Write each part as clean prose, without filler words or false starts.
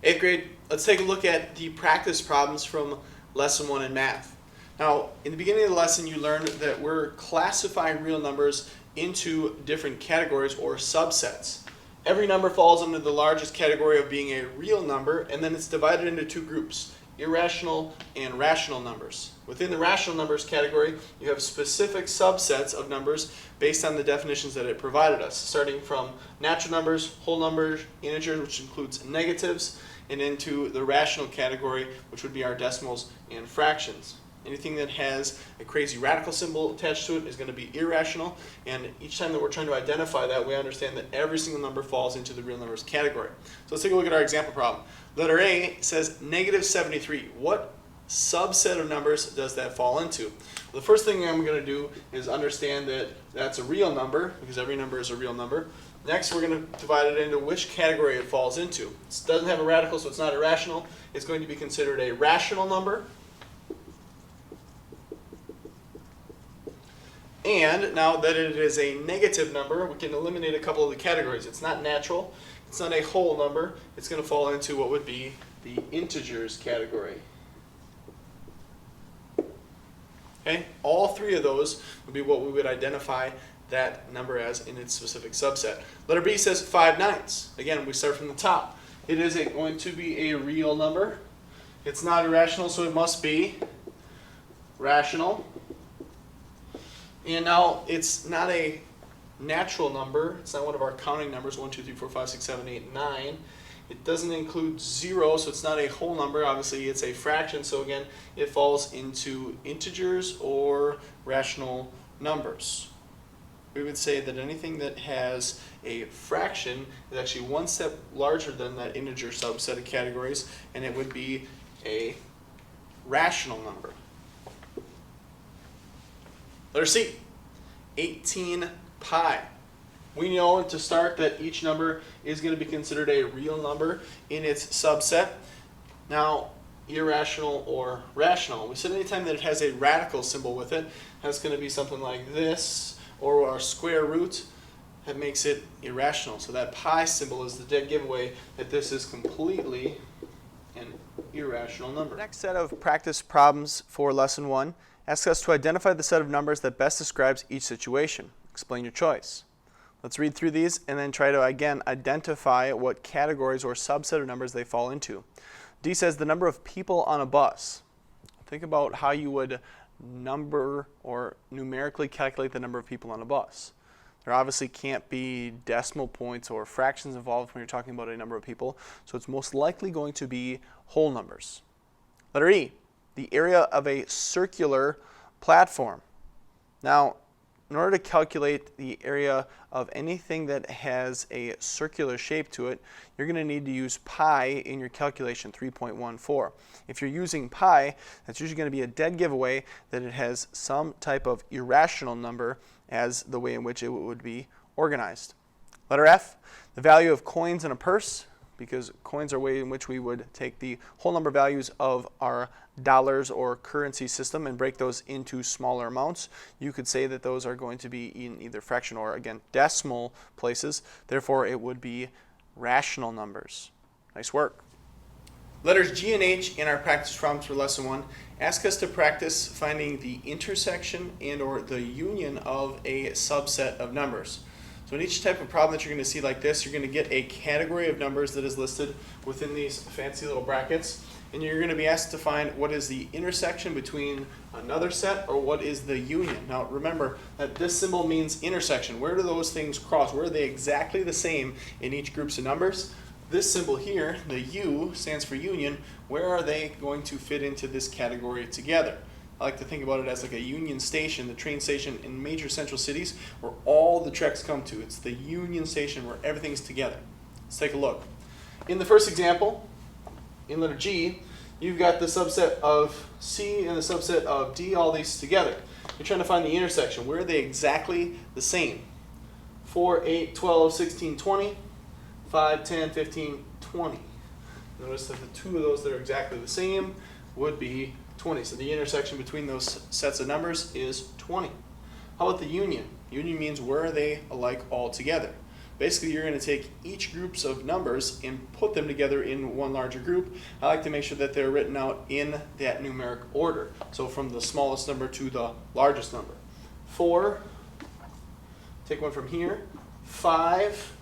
8th grade, let's take a look at the practice problems from lesson 1 in math. Now, in the beginning of the lesson, you learned that we're classifying real numbers into different categories or subsets. Every number falls under the largest category of being a real number, and then it's divided into two groups, irrational and rational numbers. Within the rational numbers category, you have specific subsets of numbers based on the definitions that it provided us, starting from natural numbers, whole numbers, integers, which includes negatives, and into the rational category, which would be our decimals and fractions. Anything that has a crazy radical symbol attached to it is going to be irrational, and each time that we're trying to identify that, we understand that every single number falls into the real numbers category. So let's take a look at our example problem. Letter A says negative 73. What subset of numbers does that fall into? Well, the first thing I'm going to do is understand that that's a real number, because every number is a real number. Next, we're going to divide it into which category it falls into. It doesn't have a radical, so it's not irrational. It's going to be considered a rational number. And now that it is a negative number, we can eliminate a couple of the categories. It's not natural, it's not a whole number, it's going to fall into what would be the integers category. Okay, all three of those would be what we would identify that number as in its specific subset. Letter B says 5/9. Again, we start from the top. It is going to be a real number. It's not irrational, so it must be rational. And now it's not a natural number. It's not one of our counting numbers, 1, 2, 3, 4, 5, 6, 7, 8, 9. It doesn't include 0, so it's not a whole number. Obviously, it's a fraction, so again, it falls into integers or rational numbers. We would say that anything that has a fraction is actually one step larger than that integer subset of categories, and it would be a rational number. Letter C, 18 pi. We know to start that each number is going to be considered a real number in its subset. Now, irrational or rational. We said anytime that it has a radical symbol with it, that's going to be something like this, or our square root, that makes it irrational. So that pi symbol is the dead giveaway that this is completely an irrational number. The next set of practice problems for lesson 1 asks us to identify the set of numbers that best describes each situation. Explain your choice. Let's read through these and then try to, again, identify what categories or subset of numbers they fall into. D says the number of people on a bus. Think about how you would number or numerically calculate the number of people on a bus. There obviously can't be decimal points or fractions involved when you're talking about a number of people, so it's most likely going to be whole numbers. Letter E, the area of a circular platform. Now, in order to calculate the area of anything that has a circular shape to it, you're going to need to use pi in your calculation, 3.14. If you're using pi, that's usually going to be a dead giveaway that it has some type of irrational number as the way in which it would be organized. Letter F, the value of coins in a purse, because coins are a way in which we would take the whole number values of our dollars or currency system and break those into smaller amounts. You could say that those are going to be in either fraction or, again, decimal places. Therefore, it would be rational numbers. Nice work. Letters G and H in our practice problems for lesson 1 ask us to practice finding the intersection and or the union of a subset of numbers. So in each type of problem that you're going to see like this, you're going to get a category of numbers that is listed within these fancy little brackets, and you're going to be asked to find what is the intersection between another set or what is the union. Now remember that this symbol means intersection. Where do those things cross? Where are they exactly the same in each group of numbers? This symbol here, the U, stands for union. Where are they going to fit into this category together? I like to think about it as like a Union Station, the train station in major central cities where all the treks come to. It's the Union Station where everything's together. Let's take a look. In the first example, in letter G, you've got the subset of C and the subset of D, all these together. You're trying to find the intersection. Where are they exactly the same? 4, 8, 12, 16, 20, 5, 10, 15, 20. Notice that the two of those that are exactly the same would be 20. So the intersection between those sets of numbers is 20. How about the union? Union means where are they alike all together? basically you're going to take each groups of numbers and put them together in one larger group. I like to make sure that they're written out in that numeric order. So from the smallest number to the largest number. 4, take one from here, 5,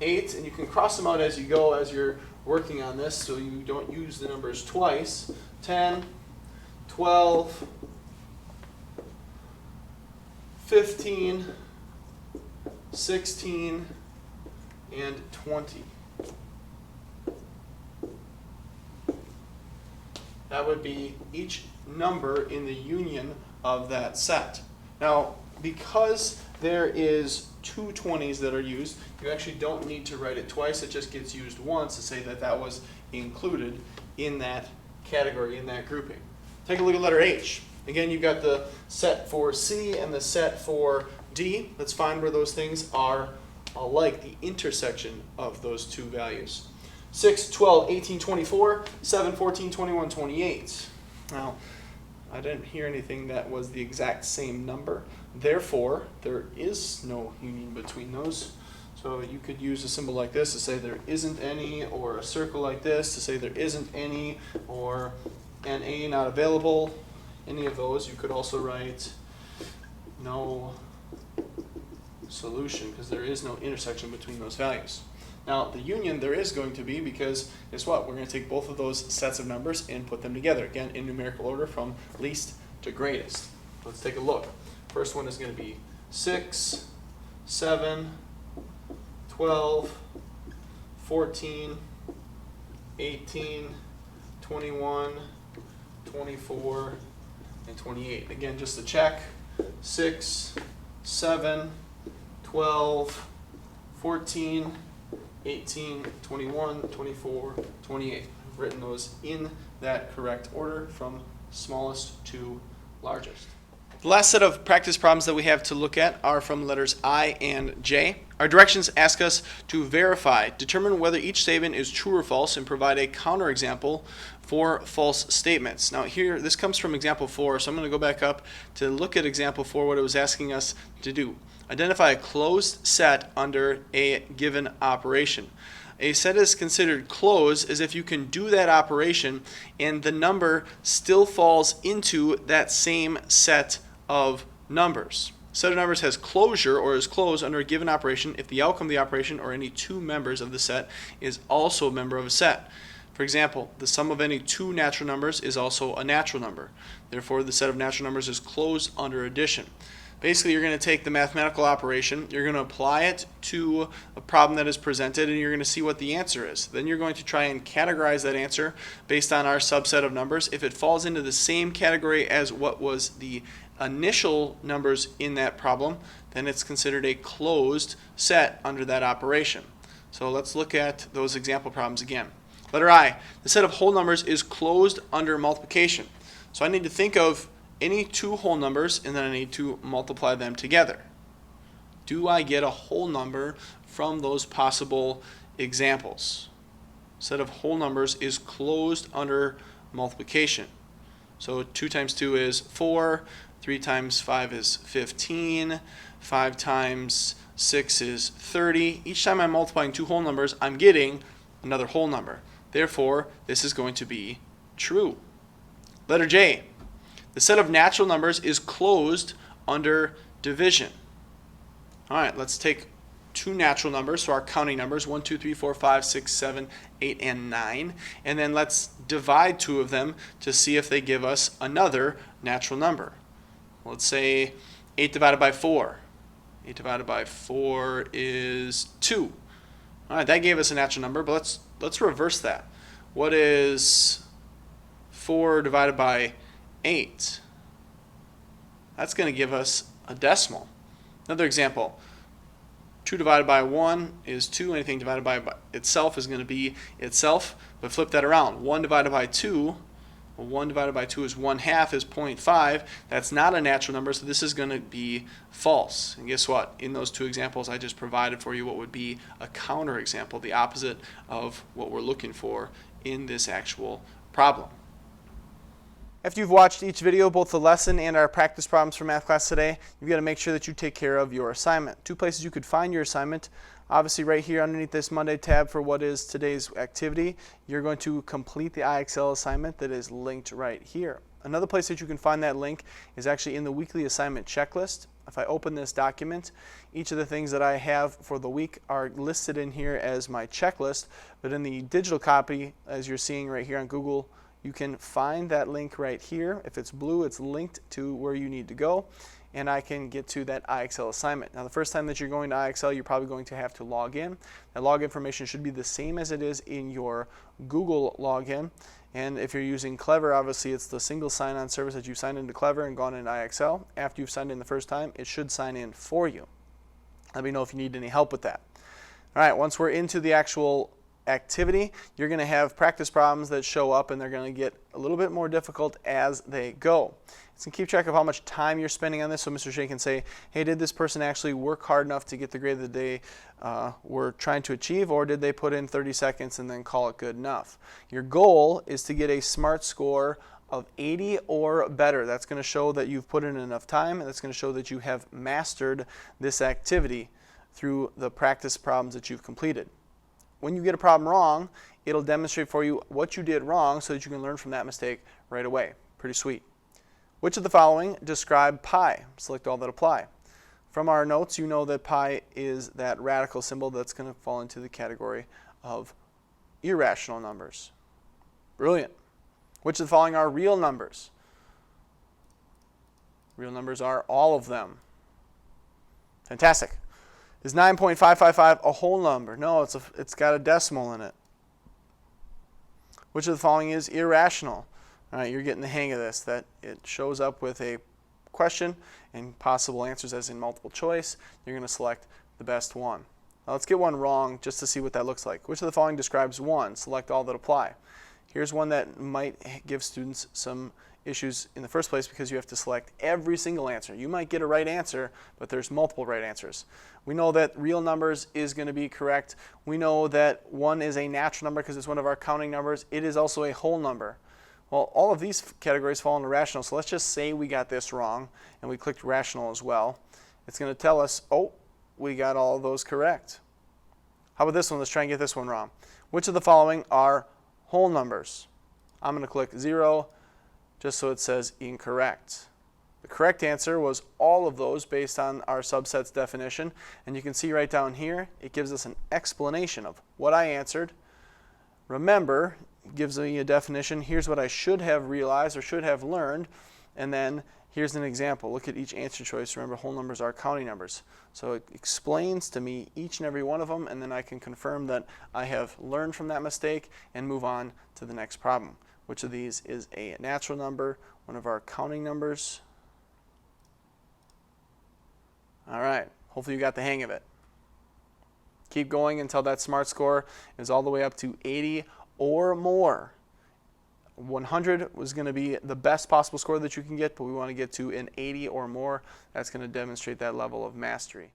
8, and you can cross them out as you go as you're working on this so you don't use the numbers twice. 10, 12, 15, 16, and 20. That would be each number in the union of that set. Now, because there is two 20s that are used, you actually don't need to write it twice. It just gets used once to say that that was included in that category, in that grouping. Take a look at letter H. Again, you've got the set for C and the set for D. Let's find where those things are alike, the intersection of those two values. 6, 12, 18, 24, 7, 14, 21, 28. Now, I didn't hear anything that was the exact same number. Therefore, there is no union between those. So you could use a symbol like this to say there isn't any, or a circle like this to say there isn't any, or an A not available. Any of those. You could also write no solution because there is no intersection between those values. Now, the union there is going to be because, guess what? We're going to take both of those sets of numbers and put them together, again, in numerical order from least to greatest. Let's take a look. First one is going to be 6, 7, 12, 14, 18, 21, 24, and 28. Again, just to check, 6, 7, 12, 14, 18, 21, 24, 28. I've written those in that correct order from smallest to largest. The last set of practice problems that we have to look at are from letters I and J. Our directions ask us to verify, determine whether each statement is true or false, and provide a counterexample for false statements. Now here, this comes from example 4, so I'm going to go back up to look at example 4, what it was asking us to do. Identify a closed set under a given operation. A set is considered closed as if you can do that operation and the number still falls into that same set of numbers. A set of numbers has closure or is closed under a given operation if the outcome of the operation or any two members of the set is also a member of a set. For example, the sum of any two natural numbers is also a natural number. Therefore, the set of natural numbers is closed under addition. Basically, you're going to take the mathematical operation, you're going to apply it to a problem that is presented, and you're going to see what the answer is. Then you're going to try and categorize that answer based on our subset of numbers. If it falls into the same category as what was the initial numbers in that problem, then it's considered a closed set under that operation. So let's look at those example problems again. Letter I, the set of whole numbers is closed under multiplication. So I need to think of any two whole numbers, and then I need to multiply them together. Do I get a whole number from those possible examples? Set of whole numbers is closed under multiplication. So 2 times 2 is 4, 3 times 5 is 15, 5 times 6 is 30. Each time I'm multiplying two whole numbers, I'm getting another whole number. Therefore, this is going to be true. Letter J. The set of natural numbers is closed under division. All right, let's take two natural numbers, so our counting numbers, 1, 2, 3, 4, 5, 6, 7, 8, and 9. And then let's divide two of them to see if they give us another natural number. Let's say 8 divided by 4. 8 divided by 4 is 2. All right, that gave us a natural number, but let's reverse that. What is 4 divided by 8? That's going to give us a decimal. Another example, 2 divided by 1 is 2. Anything divided by itself is going to be itself, but flip that around. 1 divided by 2, well, 1 divided by 2 is 1/2 is 0.5. That's not a natural number, so this is going to be false. And guess what? In those two examples, I just provided for you what would be a counterexample, the opposite of what we're looking for in this actual problem. After you've watched each video, both the lesson and our practice problems for math class today, you've got to make sure that you take care of your assignment. Two places you could find your assignment. Obviously right here underneath this Monday tab for what is today's activity, you're going to complete the IXL assignment that is linked right here. Another place that you can find that link is actually in the weekly assignment checklist. If I open this document, each of the things that I have for the week are listed in here as my checklist, but in the digital copy, as you're seeing right here on Google, you can find that link right here. If it's blue, it's linked to where you need to go, and I can get to that IXL assignment. Now, the first time that you're going to IXL, you're probably going to have to log in. That log information should be the same as it is in your Google login. And if you're using Clever, obviously it's the single sign-on service that you've signed into Clever and gone into IXL. After you've signed in the first time, it should sign in for you. Let me know if you need any help with that. All right, once we're into the actual activity, you're going to have practice problems that show up, and they're going to get a little bit more difficult as they go. It's going to keep track of how much time you're spending on this, so Mr. Shea can say, hey, did this person actually work hard enough to get the grade that they were trying to achieve, or did they put in 30 seconds and then call it good enough? Your goal is to get a SMART score of 80 or better. That's going to show that you've put in enough time, and that's going to show that you have mastered this activity through the practice problems that you've completed. When you get a problem wrong, it'll demonstrate for you what you did wrong so that you can learn from that mistake right away. Pretty sweet. Which of the following describe pi? Select all that apply. From our notes, you know that pi is that radical symbol that's going to fall into the category of irrational numbers. Brilliant. Which of the following are real numbers? Real numbers are all of them. Fantastic. Is 9.555 a whole number? No, it's got a decimal in it. Which of the following is irrational? All right, you're getting the hang of this, that it shows up with a question and possible answers as in multiple choice. You're going to select the best one. Now let's get one wrong just to see what that looks like. Which of the following describes 1? Select all that apply. Here's one that might give students some issues in the first place because you have to select every single answer. You might get a right answer, but there's multiple right answers. We know that real numbers is going to be correct. We know that 1 is a natural number because it's one of our counting numbers. It is also a whole number. Well, all of these categories fall into rational, so let's just say we got this wrong and we clicked rational as well. It's going to tell us, oh, we got all of those correct. How about this one? Let's try and get this one wrong. Which of the following are whole numbers? I'm going to click 0 just so it says incorrect. The correct answer was all of those based on our subsets definition. And you can see right down here, it gives us an explanation of what I answered. Remember, it gives me a definition. Here's what I should have realized or should have learned. And then here's an example. Look at each answer choice. Remember, whole numbers are counting numbers. So it explains to me each and every one of them, and then I can confirm that I have learned from that mistake and move on to the next problem. Which of these is a natural number, one of our counting numbers? All right, hopefully you got the hang of it. Keep going until that SMART score is all the way up to 80 or more. 100 was going to be the best possible score that you can get, but we want to get to an 80 or more. That's going to demonstrate that level of mastery.